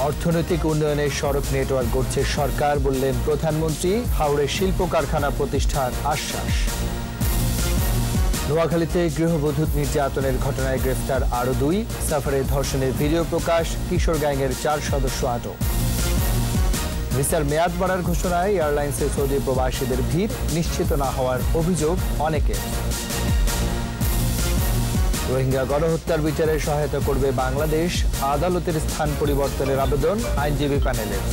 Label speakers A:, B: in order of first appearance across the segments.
A: অর্থনৈতিক উন্নয়নে সড়ক নেটওয়ার্ক গড়ছে সরকার বললেন প্রধানমন্ত্রী। হাওড়ে শিল্প কারখানা প্রতিষ্ঠার আশ্বাস। নোয়াখালীতে গৃহবধূ নির্যাতনের ঘটনায় গ্রেফতার আরো 2। সাফারে ধর্ষণের ভিডিও প্রকাশ। কিশোর গ্যাংয়ের 4 সদস্য আটক। ভিসার মেয়াদ বাড়ার ঘোষণায় এয়ারলাইন্সে সৌদি প্রবাসীদের ভিড়। নিশ্চিত না হওয়ার অভিযোগ অনেকে। রোহিঙ্গা গণহত্যার বিচারে সহায়তা করবে বাংলাদেশ। আদালতের স্থান পরিবর্তনের আবেদন আইনজীবী প্যানেলের।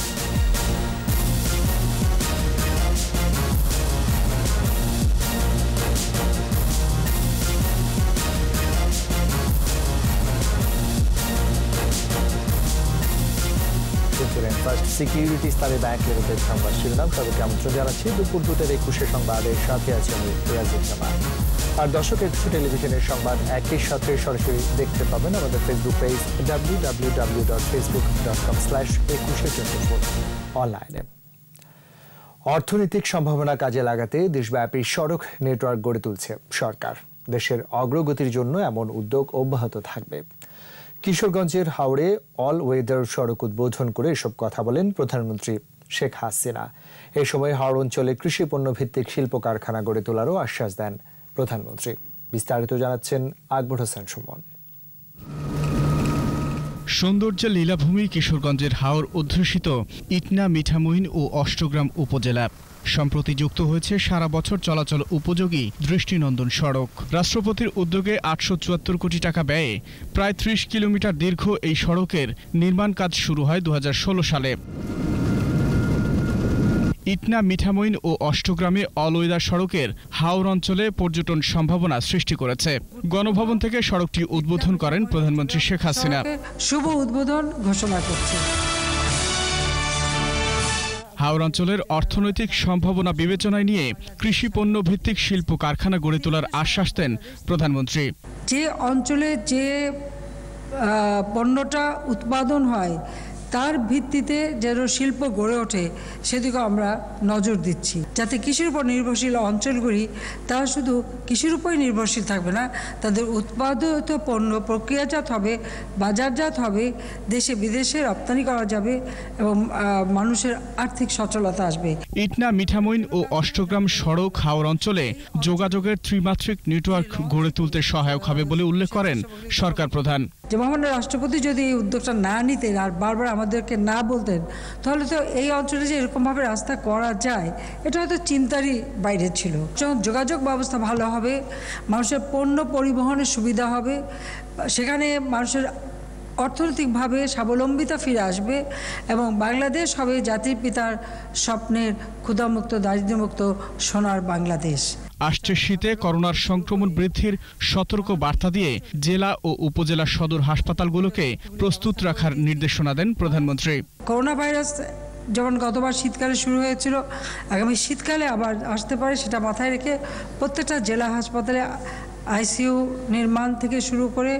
A: ফার্স্ট সিকিউরিটি ইসলামী ব্যাংক লিমিটেড সংবাদ শিরোনাম। সবাইকে আমন্ত্রণ জানাচ্ছি দুপুর 2টার 21 সংবাদের সাথে আছে আমি রাজীব জামান। আর দর্শক, একুশে টেলিভিশনের সংবাদ একই সাথে সরাসরি দেখতে পাবেন আমাদের ফেসবুক পেজ www.facebook.com/2124 অনলাইনে। অর্থনৈতিক সম্ভাবনা কাজে লাগাতে দেশব্যাপী সড়ক নেটওয়ার্ক গড়ে তুলছে সরকার। দেশের অগ্রগতির জন্য এমন উদ্যোগ অব্যাহত থাকবে। কিশোরগঞ্জের হাওড়ে অল ওয়েদার সড়ক উদ্বোধন করে এসব কথা বলেন প্রধানমন্ত্রী শেখ হাসিনা। এ সময় হাওড় অঞ্চলে কৃষি পণ্য ভিত্তিক শিল্প কারখানা গড়ে তোলারও আশ্বাস দেন প্রধানমন্ত্রী। বিস্তারিত জানাচ্ছেন আকবর হোসেন সুমন।
B: সৌন্দর্যের লীলাভূমি কিশোরগঞ্জের হাওর অধ্যুষিত ইটনা, মিঠামইন ও অষ্টগ্রাম উপজেলা। সম্প্রতি যুক্ত হয়েছে সারা বছর চলাচল উপযোগী দৃষ্টিনন্দন সড়ক। রাষ্ট্রপতির উদ্যোগে 874 কোটি টাকা ব্যয়ে প্রায় 30 কিলোমিটার দীর্ঘ এই সড়কের নির্মাণ কাজ শুরু হয় 2016 সালে। ইটনা, মিঠামইন ও অষ্টগ্রামে অল ওয়েদার সড়কের হাওর অঞ্চলে পর্যটন সম্ভাবনা সৃষ্টি করেছে। গণভবন থেকে সড়কটি উদ্বোধন করেন প্রধানমন্ত্রী শেখ হাসিনা।
C: শুভ উদ্বোধন ঘোষণা করছি।
B: হাওর অঞ্চলের অর্থনৈতিক সম্ভাবনা বিবেচনায় নিয়ে কৃষি পণ্য ভিত্তিক শিল্প কারখানা গড়ে তোলার আশ্বাস দেন প্রধানমন্ত্রী।
C: যে অঞ্চলে যে পণ্যটা উৎপাদন হয় তার ভিত্তিতে যেন শিল্প গড়ে ওঠে সেদিকে আমরা নজর দিচ্ছি, যাতে কৃষির উপর নির্ভরশীল অঞ্চলগুলি তারা শুধু কৃষির উপরই নির্ভরশীল থাকবে না, তাদের উৎপাদিত পণ্য প্রক্রিয়াজাত হবে, বাজারজাত হবে, দেশে বিদেশে রপ্তানি করা যাবে এবং মানুষের আর্থিক সচ্ছলতা আসবে।
B: ইটনা, মিঠামইন ও অষ্টগ্রাম সড়ক হাওর অঞ্চলে যোগাযোগের ত্রিমাত্রিক নেটওয়ার্ক গড়ে তুলতে সহায়ক হবে বলে উল্লেখ করেন সরকার প্রধান।
C: যে মহামান্য রাষ্ট্রপতি যদি এই উদ্যোগটা না নিতেন আর বারবার আমাদেরকে না বলতেন, তাহলে তো এই অঞ্চলে যে এরকমভাবে রাস্তা করা যায় এটা হয়তো চিন্তারই বাইরে ছিল। যোগাযোগ ব্যবস্থা ভালো হবে, মানুষের পণ্য পরিবহনের সুবিধা হবে, সেখানে মানুষের অর্থনৈতিকভাবে স্বাবলম্বিতা ফিরে আসবে এবং বাংলাদেশ হবে জাতির পিতার স্বপ্নের ক্ষুধামুক্ত, দারিদ্র্যমুক্ত সোনার বাংলাদেশ।
B: আসছে শীতে করোনার সংক্রমণ বৃদ্ধির সতর্ক বার্তা দিয়ে জেলা ও উপজেলা সদর হাসপাতালগুলোকে প্রস্তুত রাখার নির্দেশনা দেন প্রধানমন্ত্রী।
C: করোনা ভাইরাস যখন গতবার শীতকালে শুরু হয়েছিল, আগামী শীতকালে আবার আসতে পারে, সেটা মাথায় রেখে প্রত্যেকটা জেলা হাসপাতালে আইসিইউ নির্মাণ থেকে শুরু করে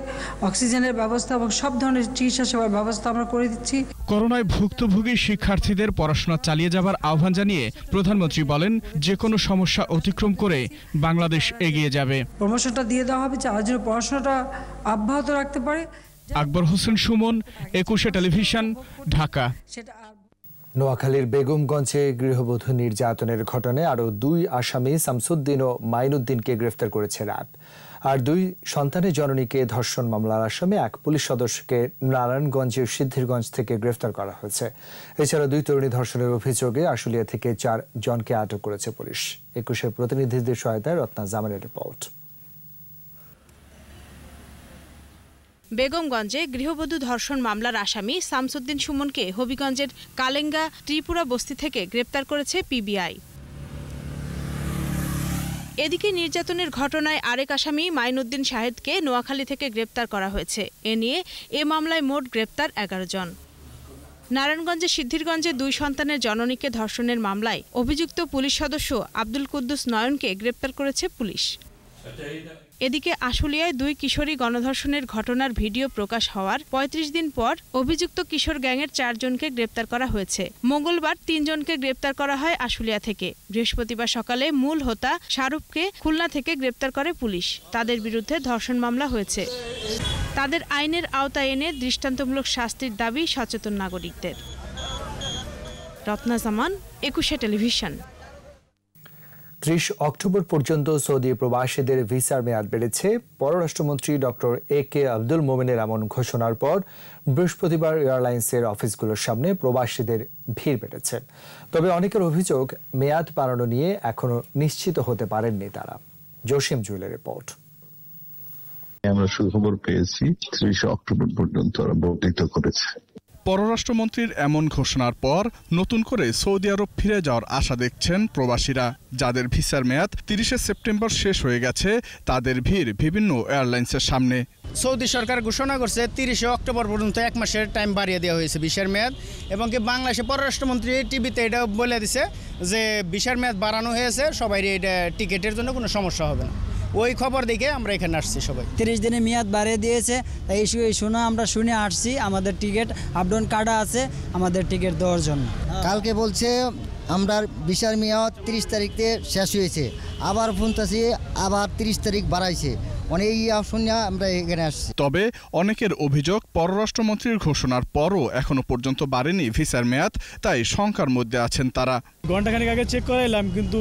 C: অক্সিজেনের ব্যবস্থা এবং সব ধরনের চিকিৎসা সেবার ব্যবস্থা আমরা করে দিচ্ছি।
B: করোনায় ভুক্তভোগী শিক্ষার্থীদের পড়াশোনা চালিয়ে যাবার আহ্বান জানিয়ে প্রধানমন্ত্রী বলেন, যে কোনো সমস্যা অতিক্রম করে বাংলাদেশ এগিয়ে যাবে।
C: প্রমোশনটা দিয়ে দেওয়া হবে যারা যেন পড়াশোনাটা অব্যাহত রাখতে পারে।
B: আকবর হোসেন সুমন, একুশে টেলিভিশন, ঢাকা।
A: নোয়াখালীর বেগমগঞ্জে গৃহবধূ নির্যাতনের ঘটনায় আরও 2 আসামি শামসুদ্দিন ও মাইনুদ্দিনকে গ্রেফতার করেছে র্যাব। আর 2 সন্তানের জননীকে ধর্ষণ মামলার আসামি এক পুলিশ সদস্যকে নারায়ণগঞ্জের সিদ্ধিরগঞ্জ থেকে গ্রেফতার করা হয়েছে। এছাড়া 2 তরুণী ধর্ষণের অভিযোগে আশুলিয়া থেকে 4 জনকে আটক করেছে পুলিশ। একুশের প্রতিনিধিদের সহায়তায় রত্না জামানের রিপোর্ট।
D: বেগমগঞ্জে গৃহবধূ ধর্ষণ মামলার আসামি শামসুদ্দিন সুমনকে হবিগঞ্জের কালেঙ্গা ত্রিপুরা বস্তি থেকে গ্রেপ্তার করেছে পিবিআই। এদিকে নির্যাতনের ঘটনায় আরেক আসামি মাইনুদ্দিন শাহেদকে নোয়াখালী থেকে গ্রেপ্তার করা হয়েছে। এ নিয়ে এ মামলায় মোট গ্রেপ্তার 11 জন। নারায়ণগঞ্জের সিদ্ধিরগঞ্জে 2 সন্তানের জননীকে ধর্ষণের মামলায় অভিযুক্ত পুলিশ সদস্য আব্দুল কুদ্দুস নয়নকে গ্রেপ্তার করেছে পুলিশ। এদিকে আশুলিয়ায় 2 কিশোরী গণধর্ষণের ঘটনার ভিডিও প্রকাশ হওয়ার ৩৫ দিন পর অভিযুক্ত কিশোর গ্যাংয়ের 4 জনকে গ্রেপ্তার করা হয়েছে। মঙ্গলবার 3 জনকে গ্রেপ্তার করা হয় আশুলিয়া থেকে। বৃহস্পতিবার সকালে মূল হোতা শাহরুখকে খুলনা থেকে গ্রেপ্তার করে পুলিশ। তাদের বিরুদ্ধে ধর্ষণ মামলা হয়েছে। তাদের আইনের আওতায় এনে দৃষ্টান্তমূলক শাস্তির দাবি সচেতন নাগরিকদের। রত্না জামান, 21 টেলিভিশন।
A: 30 অক্টোবর পর্যন্ত সৌদি প্রবাসীদের ভিসার মেয়াদ বেড়েছে। পররাষ্ট্রমন্ত্রী ডক্টর একে আব্দুল মোমেনের এমন ঘোষণার পর বৃহস্পতিবার এয়ারলাইন্সের অফিসগুলোর সামনে প্রবাসীদের ভিড় বেড়েছে। তবে অনেকের অভিযোগ, মেয়াদ বাড়ানো নিয়ে এখনো নিশ্চিত হতে পারেননি তারা। জসিম জুয়েলের রিপোর্ট।
E: আমরা সুখবর পেয়েছি, 30 অক্টোবর পর্যন্ত বর্ধিত করেছে।
B: পররাষ্ট্রমন্ত্রীর এমন ঘোষণার পর নতুন করে সৌদি আরব ফিরে যাওয়ার আশা দেখছেন প্রবাসীরা। যাদের ভিসার মেয়াদ 30 সেপ্টেম্বর শেষ হয়ে গেছে, তাদের ভিড় বিভিন্ন এয়ারলাইন্সের সামনে।
F: সৌদি সরকার ঘোষণা করছে 30 অক্টোবর পর্যন্ত 1 মাসের টাইম বাড়িয়ে দেওয়া হয়েছে ভিসার মেয়াদ, এবং কি বাংলাদেশের পররাষ্ট্রমন্ত্রী টিভিতে এটা বলে দিছে যে ভিসার মেয়াদ বাড়ানো হয়েছে, সবাই এটা টিকিটের জন্য কোনো সমস্যা হবে না। ওই খবর দেখে আমরা এখানে আসছি সবাই।
G: 30 দিনে মেয়াদ বাড়িয়ে দিয়েছে, তাই এই শোনা আমরা শুনে আসছি। আমাদের টিকিট আপডাউন কাটা আছে, আমাদের টিকিট দেওয়ার জন্য।
H: কালকে বলছে আমরা ভিসার মেয়াদ 30 তারিখে শেষ হয়েছে, আবার শুনতেছি আবার 30 তারিখ বাড়াইছে। অনেক শুনে আমরা এখানে আসছি।
B: তবে অনেকের অভিযোগ, পররাষ্ট্রমন্ত্রীর ঘোষণার পরও এখনো পর্যন্ত বাড়েনি ভিসার মেয়াদ, তাই শঙ্কার মধ্যে আছেন তারা।
I: ঘন্টাখানেক আগে চেক করাইলাম, কিন্তু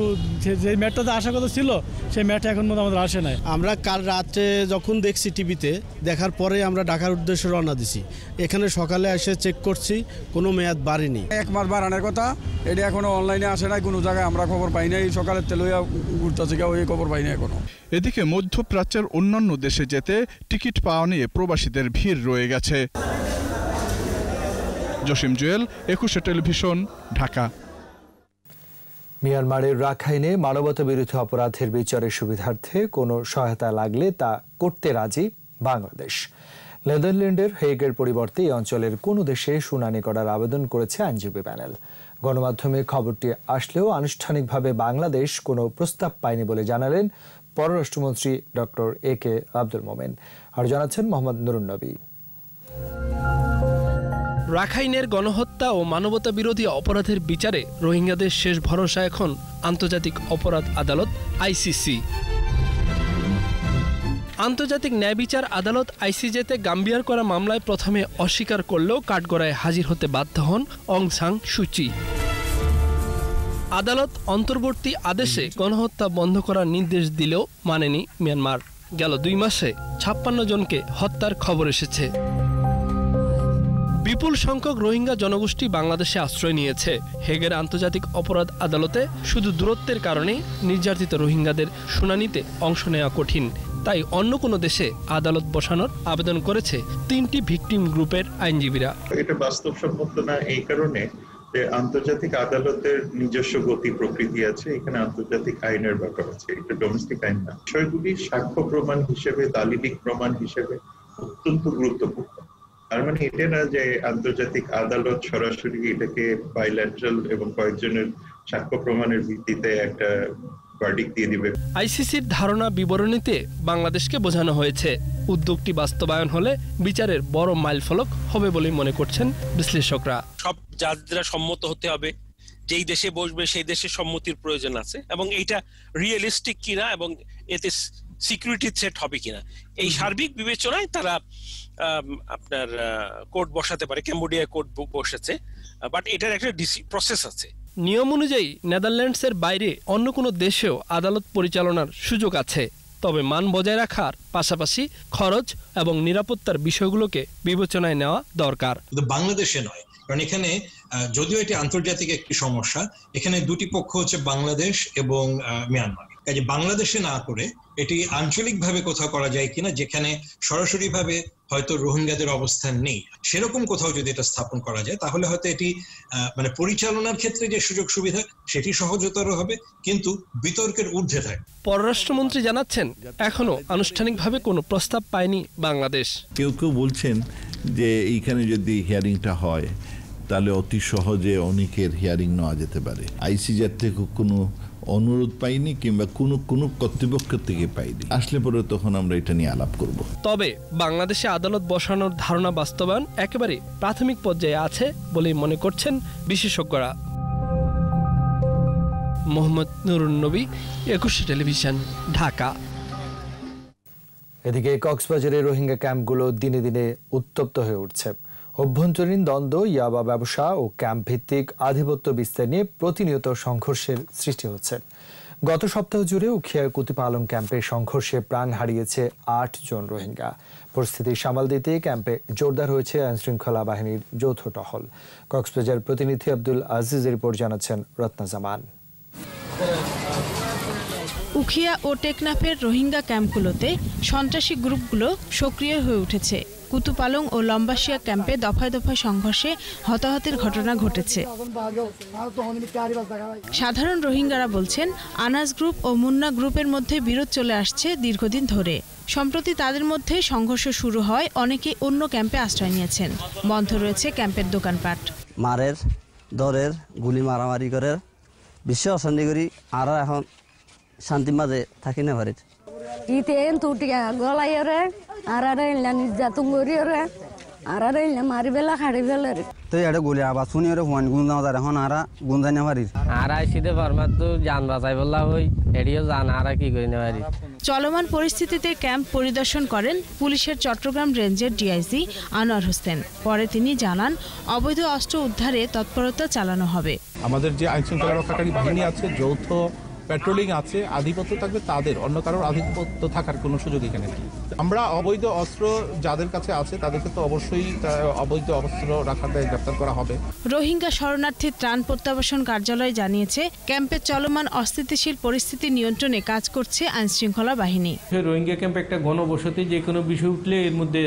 I: যে ম্যাটটাতে আসার কথা ছিল সেই ম্যাটটা এখন মধ্যে আমাদের আসে নাই।
J: আমরা কাল রাত্রে যখন দেখছি টিভিতে, দেখার পরে আমরা ঢাকার উদ্দেশ্যে রওনা দিছি। এখানে সকালে এসে চেক করছি, কোনো মেয়াদ বাড়েনি।
I: 1 মাস বাড়ানোর কথা, এটা এখনো অনলাইনে আসে নাই, কোনো জায়গায় আমরা খবর পাই নাই। সকালের তেলইয়া ঘুরতেছে, ওই খবর পাই নাই এখনো।
B: এদিকে মধ্যপ্রাচ্যের অন্যান্য দেশে যেতে টিকিট পাওয়া নিয়ে প্রবাসীদের ভিড় রয়ে গেছে। জসিম জুয়েল, 21 টেলিভিশন, ঢাকা।
A: মিয়ানমারের রাখাইনে মানবতাবিরোধী অপরাধের বিচারের সুবিধার্থে কোনো সহায়তা লাগলে তা করতে রাজি বাংলাদেশ। নেদারল্যান্ডের হেগের পরিবর্তে এই অঞ্চলের কোনো দেশে শুনানি করার আবেদন করেছে আইনজীবী প্যানেল। গণমাধ্যমে খবরটি আসলেও আনুষ্ঠানিকভাবে বাংলাদেশ কোনো প্রস্তাব পায়নি বলে জানালেন পররাষ্ট্রমন্ত্রী ডক্টর একে আব্দুল মোমেন। আর জানাচ্ছেন মোহাম্মদ নুরুন নবী।
K: রাখাইনের গণহত্যা ও মানবতা বিরোধী অপরাধের বিচারে রোহিঙ্গাদের শেষ ভরসা এখন আন্তর্জাতিক অপরাধ আদালত আইসিসি। আন্তর্জাতিক ন্যায় বিচার আদালত আইসিজেতে গাম্বিয়ার করা মামলায় প্রথমে অস্বীকার করলেও কাঠগড়ায় হাজির হতে বাধ্য হন অং সান সুচি। আদালত অন্তর্বর্তী আদেশে গণহত্যা বন্ধ করার নির্দেশ দিলেও মানেনি মিয়ানমার। গেল 2 মাসে 56 জনকে হত্যার খবর এসেছে। বিপুল সংখ্যক রোহিঙ্গা জনগোষ্ঠী বাংলাদেশে আশ্রয় নিয়েছে। হেগের আন্তর্জাতিক অপরাধ আদালতে শুধু দূরত্বের কারণে নির্যাতিত রোহিঙ্গাদের শুনানিতে অংশ নেওয়া কঠিন, তাই অন্য কোনো দেশে আদালত বসানোর আবেদন করেছে 3টি ভিকটিম গ্রুপের আইনজীবীরা।
E: এটা বাস্তবসম্মত না এই কারণে যে আন্তর্জাতিক আদালতের নিজস্ব গতি প্রকৃতি আছে, এখানে আন্তর্জাতিক আইনের ব্যাপার আছে, এটা ডোমেস্টিক আইন না। বিষয়গুলি সাক্ষ্য প্রমাণ হিসেবে, দালিলিক প্রমাণ হিসেবে অত্যন্ত গুরুত্বপূর্ণ। তার মানে এটা না যে আন্তর্জাতিক আদালত সরাসরি এটাকে বাইল্যাটারাল এবং কয়েকজনের সাক্ষ্য প্রমাণের ভিত্তিতে একটা ভার্ডিক্ট দিয়ে দিবে।
K: আইসিসির ধারণা বিবরণীতে বাংলাদেশকে বোঝানো হয়েছে উদ্যোগটি বাস্তবায়ন হলে বিচারের বড় মাইলফলক হবে বলে মনে করছেন বিশ্লেষকরা।
L: সব জাজরা সম্মত হতে হবে, যেই দেশে বসবে সেই দেশের সম্মতির প্রয়োজন আছে, এবং এইটা রিয়েলিস্টিক কিনা এবং এতে সিকিউরিটি থ্রেট হবে কিনা, এই সার্বিক বিবেচনায় তারা আপনার কোর্ট বসাতে পারে। ক্যাম্বোডিয়ায় কোর্ট বসেছে, বাট এটার একটা প্রসেস আছে।
K: নিয়ম অনুযায়ী নেদারল্যান্ডসের বাইরে অন্য কোনো দেশেও আদালত পরিচালনার সুযোগ আছে, তবে মান বজায় রাখার পাশাপাশি খরচ এবং নিরাপত্তার বিষয়গুলোকে বিবেচনায় নেওয়া দরকার।
M: বাংলাদেশে নয়, কারণ এখানে যদিও এটি আন্তর্জাতিক একটি সমস্যা, এখানে 2টি পক্ষ হচ্ছে বাংলাদেশ এবং মিয়ানমার। কাজে বাংলাদেশে না করে এটি আঞ্চলিকভাবে কোথাও করা যায় কিনা, যেখানে সরাসরিভাবে হয়তো রোহিঙ্গাদের অবস্থান নেই, সেরকম কোথাও যদি এটা স্থাপন করা যায় তাহলে হয়তো এটি মানে পরিচালনার ক্ষেত্রে যে সুযোগ সুবিধা সেটি সহজতর হবে, কিন্তু বিতর্কের ঊর্ধ্বে থাকে।
K: পররাষ্ট্রমন্ত্রী জানাচ্ছেন এখনো আনুষ্ঠানিকভাবে কোনো প্রস্তাব পায়নি বাংলাদেশ।
N: কেউ কেউ বলছেন যে এইখানে যদি হিয়ারিংটা হয় তাহলে অতি সহজে অনেকের হিয়ারিং নেওয়া যেতে পারে। আইসিজের থেকে কোনো অনুরোধ পাইনি কিংবা কোনো কর্তৃপক্ষ থেকে পাইনি। আসলে পরে তখন আমরা এটা নিয়ে আলাপ করব।
K: তবে বাংলাদেশে আদালত বসানোর ধারণা বাস্তবায়ন একেবারে প্রাথমিক পর্যায়ে আছে বলেই মনে করছেন বিশেষজ্ঞরা। মোহাম্মদ নুরুন নবী, একুশে টেলিভিশন, ঢাকা।
A: এদিকে কক্সবাজারের রোহিঙ্গা ক্যাম্পগুলো দিনে দিনে উত্তপ্ত হয়ে উঠছে। অভ্যন্তরীণ দ্বন্দ্ব, ইয়াবা ব্যবসা ও ক্যাম্প ভিত্তিক আধিপত্য বিস্তার নিয়ে প্রতিনিয়ত সংঘর্ষের সৃষ্টি হচ্ছে। গত সপ্তাহ জুড়ে উখিয়ার কুতুপালং ক্যাম্পে সংঘর্ষে প্রাণ হারিয়েছে 8 জন রোহিঙ্গা। পরিস্থিতি সামাল দিতে ক্যাম্পে জোরদার হয়েছে আইনশৃঙ্খলা বাহিনীর যৌথ টহল। কক্সবাজার প্রতিনিধি আব্দুল আজিজের রিপোর্ট জানাচ্ছেন রত্না জামান।
D: উখিয়া ও টেকনাফের রোহিঙ্গা ক্যাম্পগুলোতে সন্ত্রাসী গ্রুপগুলো সক্রিয় হয়ে উঠেছে। কুতুপালং ও লম্বাসিয়া ক্যাম্পে দফায় দফায় সংঘর্ষে হতাহতের ঘটনা ঘটেছে। সাধারণ রোহিঙ্গারা বলছেন, আনাস গ্রুপ ও মুন্না গ্রুপের মধ্যে বিরোধ চলে আসছে দীর্ঘদিন ধরে। সম্প্রতি তাদের মধ্যে সংঘর্ষ শুরু হয়, অনেকে অন্য ক্যাম্পে আশ্রয় নিয়েছেন। বন্ধ রয়েছে ক্যাম্পের দোকানপাট।
O: মারের দরের গুলি মারামারি করে বিশ্ব অশান্তি করি, আর এখন শান্তি মাঝে থাকি না পারি।
P: ইতেন তুটিয়া গলাইরে আর নির্যাতন করিরে আর মারি বেলা খাড়ি বেলা
O: তো এটা গুলি আবার শুনি ওরে ফোন গুন যাওয়া এখন আর গুন যাই না পারি।
Q: আর আইসিতে পারমার তো জান বাঁচাই বললা হই এডিও জান আর কি করি না পারি।
D: চলমান পরিস্থিতিতে ক্যাম্প পরিদর্শন করেন পুলিশের চট্টগ্রাম রেঞ্জের ডিআইজি আনোয়ার হোসেন। পরে তিনি জানান, অবৈধ অস্ত্র উদ্ধারে তৎপরতা চালানো হবে।
R: আমাদের যে আইনশৃঙ্খলা রক্ষাকারী বাহিনী আছে, যৌথ পেট্রোলিং আছে, আধিপত্য থাকবে তাদের, অন্য কারোর আধিপত্য থাকার কোনো সুযোগ এখানে নেই। আমরা অবৈধ অস্ত্র যাদের কাছে আছে তাদেরকে তো অবশ্যই অবৈধ অস্ত্র রাখার দায়ে গ্রেফতার করা হবে।
D: রোহিঙ্গা শরণার্থী ত্রাণ প্রত্যাবাসন কার্যালয় জানিয়েছে, ক্যাম্পে চলমান অস্থিতিশীল পরিস্থিতি নিয়ন্ত্রণে কাজ করছে আইনশৃঙ্খলা বাহিনী।
S: রোহিঙ্গা ক্যাম্প একটা গণবসতি, যে কোনো বিষয় উঠলে এর মধ্যে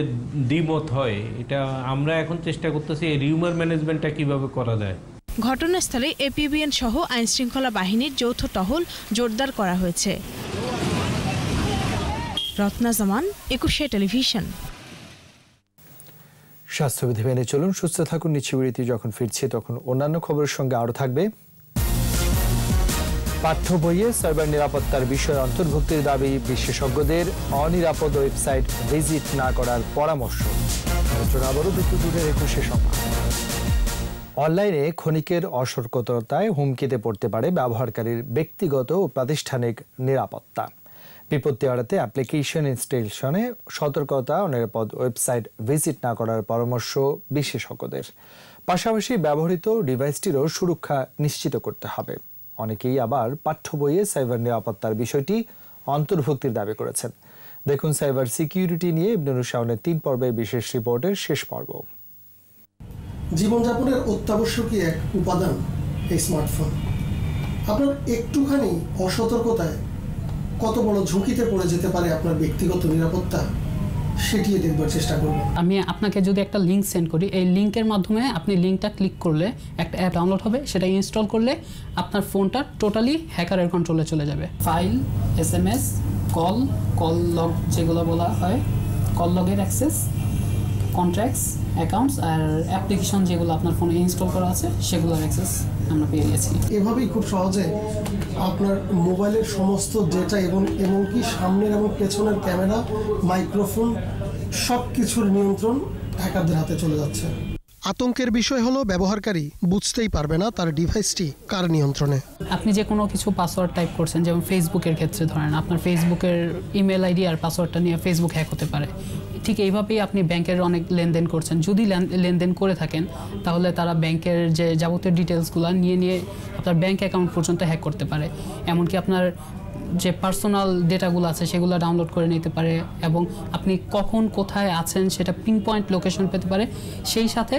S: দ্বিমত হয়। এটা আমরা এখন চেষ্টা করতেছি এই রিউমার ম্যানেজমেন্টটা কিভাবে করা যায়।
D: ঘটনাস্থলে এপিবিএন সহ আইনশৃঙ্খলা বাহিনীর যৌথ টহল জোরদার করা হয়েছে। রত্না জামান, একুশে টেলিভিশন।
A: স্বাস্থ্যবিধি মেনে চলুন, সুস্থ থাকুন। নিচ্ছিবিরতি যখন ফিরছি তখন অন্যান্য খবরের সঙ্গে আরও থাকবে। পাঠ্য বইয়ে সাইবার নিরাপত্তার বিষয়ে অন্তর্ভুক্তির দাবি বিশেষজ্ঞদের। অনিরাপদ ওয়েবসাইট ভিজিট না করার পরামর্শ। আবারও বিদ্যুতের 21 সংবাদ। অনলাইনে ক্ষণিকের অসতর্কতায় হুমকিতে পড়তে পারে ব্যবহারকারীর ব্যক্তিগত ও প্রাতিষ্ঠানিক নিরাপত্তা। বিপত্তি এড়াতে অ্যাপ্লিকেশন ইনস্টলেশনে সতর্কতা ও নিরাপদ ওয়েবসাইট ভিজিট না করার পরামর্শ বিশেষজ্ঞদের। পাশাপাশি ব্যবহৃত ডিভাইসটিরও সুরক্ষা নিশ্চিত করতে হবে। অনেকেই আবার পাঠ্য বইয়ে সাইবার নিরাপত্তার বিষয়টি অন্তর্ভুক্তির দাবি করেছেন। দেখুন সাইবার সিকিউরিটি নিয়ে ইবনুর শাওনের 3 পর্বের বিশেষ রিপোর্টের শেষ পর্ব।
T: জীবনযাপনের অত্যাবশ্যকীয় এক উপাদান এই স্মার্টফোন। আপনার একটুখানি অসতর্কতায় কত বড় ঝুঁকিতে পড়ে যেতে পারে আপনার ব্যক্তিগত নিরাপত্তা, সেটি দেখবার চেষ্টা করব।
U: আমি আপনাকে যদি একটা লিঙ্ক সেন্ড করি, এই লিঙ্কের মাধ্যমে আপনি লিঙ্কটা ক্লিক করলে একটা অ্যাপ ডাউনলোড হবে, সেটা ইনস্টল করলে আপনার ফোনটা টোটালি হ্যাকারের কন্ট্রোলে চলে যাবে। ফাইল, SMS, কল লগ যেগুলো বলা হয়, কল লগের অ্যাক্সেস, কন্ট্রাক্টস, অ্যাকাউন্টস আর অ্যাপ্লিকেশন যেগুলো আপনার ফোনে ইনস্টল করা আছে সেগুলোর অ্যাক্সেস আমরা পেয়ে গেছি।
T: এভাবেই খুব সহজে আপনার মোবাইলের সমস্ত ডেটা এমনকি সামনের এবং পেছনের ক্যামেরা, মাইক্রোফোন সব কিছুর নিয়ন্ত্রণ হ্যাকারদের হাতে চলে যাচ্ছে। আতঙ্কের বিষয় হলো ব্যবহারকারী বুঝতেই পারবে না তার ডিভাইসটি কার নিয়ন্ত্রণে।
U: আপনি যে কোনো কিছু পাসওয়ার্ড টাইপ করছেন, যেমন ফেসবুকের ক্ষেত্রে ধরেন আপনার ফেসবুকের ইমেল আইডি আর পাসওয়ার্ডটা নিয়ে ফেসবুক হ্যাক হতে পারে। ঠিক এইভাবেই আপনি ব্যাংকের অনেক লেনদেন করছেন, যদি লেনদেন করে থাকেন তাহলে তারা ব্যাংকের যে যাবতীয় ডিটেলসগুলো নিয়ে আপনার ব্যাংক অ্যাকাউন্ট পর্যন্ত হ্যাক করতে পারে। এমনকি আপনার যে পার্সোনাল ডেটাগুলো আছে সেগুলো ডাউনলোড করে নিতে পারে এবং আপনি কখন কোথায় আছেন সেটা পিন পয়েন্ট লোকেশন পেতে পারে। সেই সাথে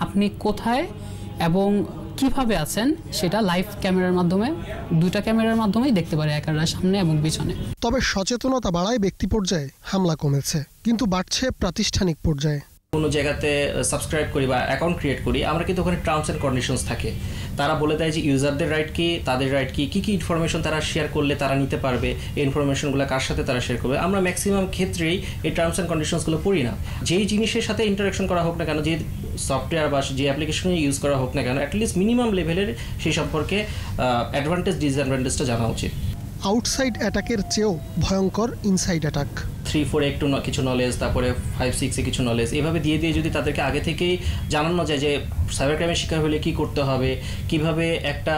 U: আপনি কোথায় এবং কিভাবে আছেন সেটা লাইভ ক্যামেরার মাধ্যমে, 2টা ক্যামেরার মাধ্যমেই দেখতে পারে হ্যাকাররা, সামনে এবং পিছনে।
T: তবে সচেতনতা বাড়ায় ব্যক্তি পর্যায়ে হামলা কমেছে, কিন্তু বাড়ছে প্রাতিষ্ঠানিক পর্যায়ে।
V: কোনো জায়গাতে সাবস্ক্রাইব করি বা অ্যাকাউন্ট ক্রিয়েট করি, আমরা কিন্তু ওখানে টার্মস অ্যান্ড কন্ডিশনস থাকে। তারা বলে দেয় যে ইউজারদের রাইট কি, তাদের রাইট কি, কী ইনফরমেশন তারা শেয়ার করলে তারা নিতে পারবে, এই ইনফরমেশনগুলো কার সাথে তারা শেয়ার করবে। আমরা ম্যাক্সিমাম ক্ষেত্রেই এই টার্মস অ্যান্ড কন্ডিশনসগুলো পড়ি না। যেই জিনিসের সাথে ইন্টারাকশন করা হোক না কেন, যে সফটওয়্যার বা যে অ্যাপ্লিকেশন ইউজ করা হোক না কেন, অ্যাটলিস্ট মিনিমাম লেভেলের সেই সম্পর্কে অ্যাডভান্টেজ ডিসঅ্যাডভান্টেজটা জানা উচিত।
T: আউটসাইড অ্যাটাকের চেয়েও ভয়ঙ্কর ইনসাইড অ্যাটাক।
V: 3-4 একটু কিছু নলেজ, তারপরে 5-6 কিছু নলেজ, এভাবে দিয়ে যদি তাদেরকে আগে থেকেই জানানো যায় যে সাইবার ক্রাইমের শিকার হলে কি করতে হবে, কিভাবে একটা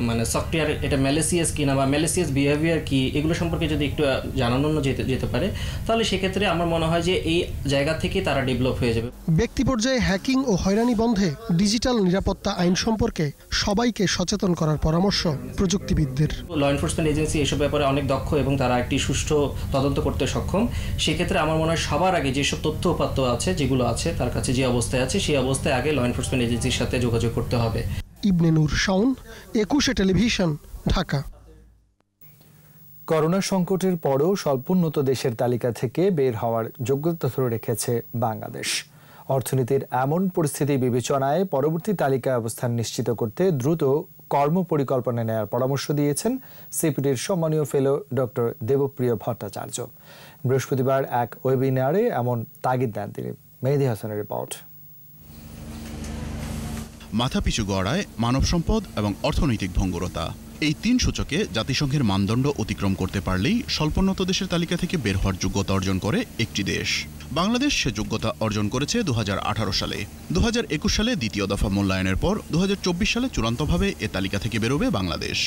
V: মানে সফটওয়্যার এটা ম্যালিসিয়াস কিনা বা ম্যালিসিয়াস বিহেভিয়ার কি, এগুলো সম্পর্কে যদি একটু জানানো যেতে পারে, তাহলে সেক্ষেত্রে আমার মনে হয় যে এই জায়গা থেকে তারা ডেভেলপ হয়ে যাবে।
T: ব্যক্তি পর্যায়ে হ্যাকিং ও হয়রানি বন্ধে ডিজিটাল নিরাপত্তা আইন সম্পর্কে সবাইকে সচেতন করার পরামর্শ প্রযুক্তিবিদদের।
V: ল এনফোর্সমেন্ট এজেন্সি এসব ব্যাপারে অনেক দক্ষ এবং তারা একটি সুষ্ঠু তদন্ত করতে সক্ষম। সেক্ষেত্রে আমার মনে হয় সবার আগে যেসব তথ্য উপাত্ত আছে, যেগুলো আছে তার কাছে যে অবস্থায় আছে, সেই অবস্থায় আগে ল এনফোর্সমেন্ট এজেন্সির সাথে যোগাযোগ করতে হবে।
T: ইবনে নূর শাওন, 21 টেলিভিশন, ঢাকা।
A: করোনা সংকটের পরও স্বল্পোন্নত দেশের তালিকা থেকে বের হওয়ার যোগ্যতা ধরে রেখেছে বাংলাদেশ। অর্থনীতির এমন পরিস্থিতি বিবেচনায় পরবর্তী তালিকা অবস্থান নিশ্চিত করতে দ্রুত কর্মপরিকল্পনা নেওয়ার পরামর্শ দিয়েছেন সিপিডির সম্মানীয় ফেলো ডক্টর দেবপ্রিয় ভট্টাচার্য। বৃহস্পতিবার এক ওয়েবিনারে এমন তাগিদ দেন তিনি। মেহেদী হাসানের রিপোর্ট।
C: মাথাপিছু গড়ায় মানব সম্পদ এবং অর্থনৈতিক ভঙ্গুরতা, এই 3 সূচকে জাতিসংঘের মানদণ্ড অতিক্রম করতে পারলেই স্বল্পোন্নত দেশের তালিকা থেকে বের হওয়ার যোগ্যতা অর্জন করে একটি দেশ। বাংলাদেশ সে যোগ্যতা অর্জন করেছে 2018 সালে। 2021 সালে দ্বিতীয় দফা মূল্যায়নের পর 2024 সালে চূড়ান্তভাবে এ তালিকা থেকে বেরোবে বাংলাদেশ।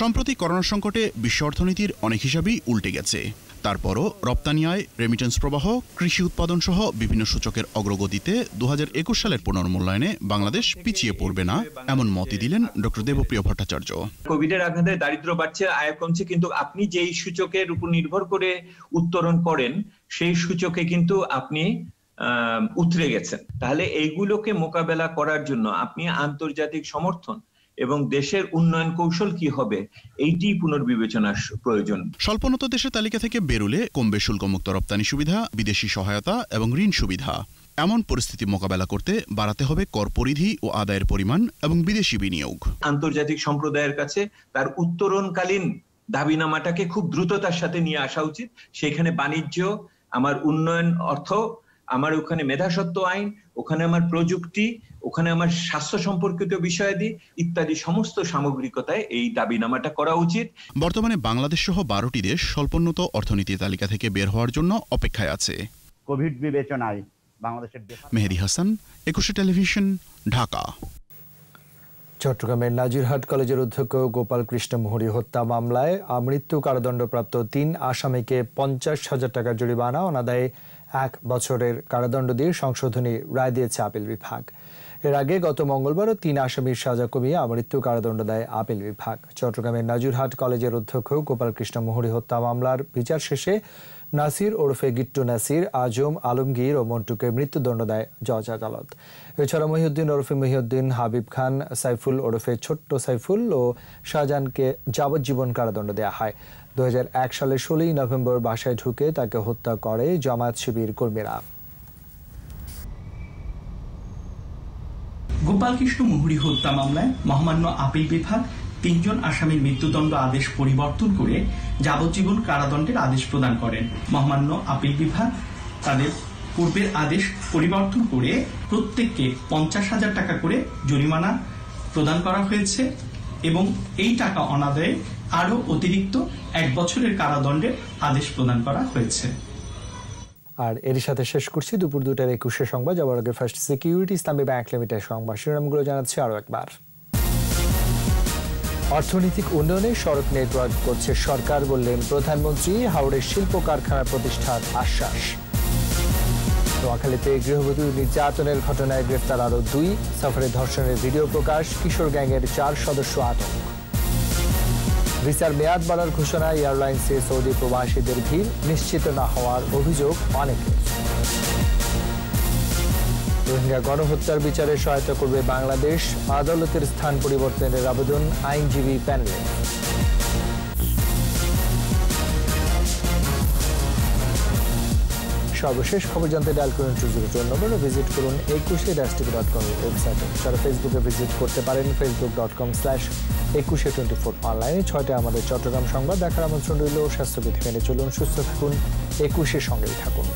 C: সম্প্রতি করোনা সংকটে বিশ্ব অর্থনীতির অনেক হিসাবই উল্টে গেছে। তারপরও রপ্তানি আয়, রেমিটেন্স প্রবাহ, কৃষি উৎপাদন সহ বিভিন্ন সূচকের অগ্রগতিতে 2021 সালের পুনর্মূল্যায়নে বাংলাদেশ পিছিয়ে পড়বে না, এমন মতই দিলেন ডক্টর দেবপ্রিয় ভট্টাচার্য।
F: কোভিডের আঘাতে দারিদ্র্য বাড়ছে, আয় কমছে, কিন্তু আপনি যেই সূচকের উপর নির্ভর করে উত্তরণ করেন সেই সূচকে কিন্তু আপনি উতরে গেছেন। তাহলে এইগুলোকে মোকাবেলা করার জন্য আপনি আন্তর্জাতিক সমর্থন এবং দেশের উন্নয়ন কৌশল কি হবে, এইটি পুনর্বিবেচনার প্রয়োজন।
C: স্বল্পোন্নত দেশের তালিকা থেকে বেরুলে কমবে শুল্কমুক্ত রপ্তানি সুবিধা, বিদেশি সহায়তা এবং ঋণ সুবিধা। এমন পরিস্থিতি মোকাবেলা করতে বাড়াতে হবে কর পরিধি ও আদায়ের পরিমাণ এবং বিদেশি বিনিয়োগ।
F: আন্তর্জাতিক সম্প্রদায়ের কাছে তার উত্তরণকালীন দাবিনামাটাকে খুব দ্রুততার সাথে নিয়ে আসা উচিত। সেখানে বাণিজ্য, আমার উন্নয়ন, অর্থ, আমার ওখানে মেধাস্বত্ব আইন, ওখানে আমার প্রযুক্তি, ওখানে আমার স্বাস্থ্য সম্পর্কিত বিষয়াদি ইত্যাদি সমস্ত সামগ্রিকতায় এই দাবিনামাটা করা উচিত।
C: বর্তমানে বাংলাদেশ সহ 12টি দেশ স্বল্পোন্নত অর্থনীতি তালিকা থেকে বের হওয়ার জন্য অপেক্ষায় আছে।
W: কোভিড বিবেচনায় বাংলাদেশের।
C: মেহেদী হাসান, 21 টেলিভিশন, ঢাকা।
A: চট্টগ্রামের নাজিরহাট কলেজের অধ্যক্ষ গোপাল কৃষ্ণ মুহুরী হত্যা মামলায় আমৃত্যু কারাদণ্ডপ্রাপ্ত 3 আসামিকে 50,000 টাকা জরিমানা অনাদায়ে 1 বছরের কারাদণ্ড দিয়ে সংশোধনী রায় দিয়েছে আপিল বিভাগ। এর আগে গত মঙ্গলবারও 3 আসামির সাজা কমিয়ে আমৃত্যু কারাদণ্ড দেয় আপিল বিভাগ। চট্টগ্রামের নাজিরহাট কলেজের অধ্যক্ষ গোপাল কৃষ্ণ মুহুরী হত্যা মামলার বিচার শেষে নাসির ওরফে গিট্টু নাসির, আজম, আলমগীর ও মন্টুকে মৃত্যুদণ্ড দেয় জজ আদালত। এছাড়া মহিউদ্দিন ওরফে মহিউদ্দিন, হাবিব খান, সাইফুল ওরফে ছোট্ট সাইফুল ও শাহজাহানকে যাবজ্জীবন কারাদণ্ড দেওয়া হয়। 2001 সালের 16 নভেম্বর বাসায় ঢুকে তাকে হত্যা করে জামায়াত শিবির কর্মীরা।
X: গোপাল কৃষ্ণ মুহুরী হত্যা মামলায় মহামান্য আপিল বিভাগ 3 জন আসামির মৃত্যুদণ্ড আদেশ পরিবর্তন করে যাবজ্জীবন কারাদণ্ডের আদেশ প্রদান করেন। মহামান্য আপিল বিভাগ তাদের পূর্বের আদেশ পরিবর্তন করে প্রত্যেককে 50,000 টাকা করে জরিমানা প্রদান করা হয়েছে এবং এই টাকা অনাদায়ে আরও অতিরিক্ত 1 বছরের কারাদণ্ডের আদেশ প্রদান করা হয়েছে।
A: আর এর সাথে শেষ করছি দুপুর 2টার 21 সংবাদ। যাওয়ার আগে ফার্স্ট সিকিউরিটি ইসলামী ব্যাংক লিমিটেড সংবাদ শিরোনামগুলো জানাচ্ছি আরও একবার। অর্থনৈতিক উন্নয়নে সড়ক নেটওয়ার্ক করছে সরকার বললেন প্রধানমন্ত্রী। হাওড়ের শিল্প কারখানা প্রতিষ্ঠার আশ্বাস। নোয়াখালীতে গৃহবধূ নির্যাতনের ঘটনায় গ্রেফতার আরও 2। সফরে ধর্ষণের ভিডিও প্রকাশ। কিশোর গ্যাংয়ের 4 সদস্য আটক। ভিসার মেয়াদ বাড়ার ঘোষণা। এয়ারলাইন্সে সৌদি প্রবাসীদের ভিড় নিশ্চিত না হওয়ার অভিযোগ অনেকের। রোহিঙ্গা গণহত্যার বিচারে সহায়তা করবে বাংলাদেশ। আদালতের স্থান পরিবর্তনের আবেদন আইনজীবী প্যানেলের। সর্বশেষ খবর জানতে ডায়াল করুন 202 নম্বর ও ভিজিট করুন 21-tv.com ওয়েবসাইটে। সারা ফেসবুকে ভিজিট করতে পারেন facebook.com/2124 অনলাইনে। 6টায় আমাদের চট্টগ্রাম সংবাদ দেখার আমন্ত্রণ রইল। স্বাস্থ্যবিধি মেনে চলুন, সুস্থ থাকুন, 21-এর সঙ্গেই থাকুন।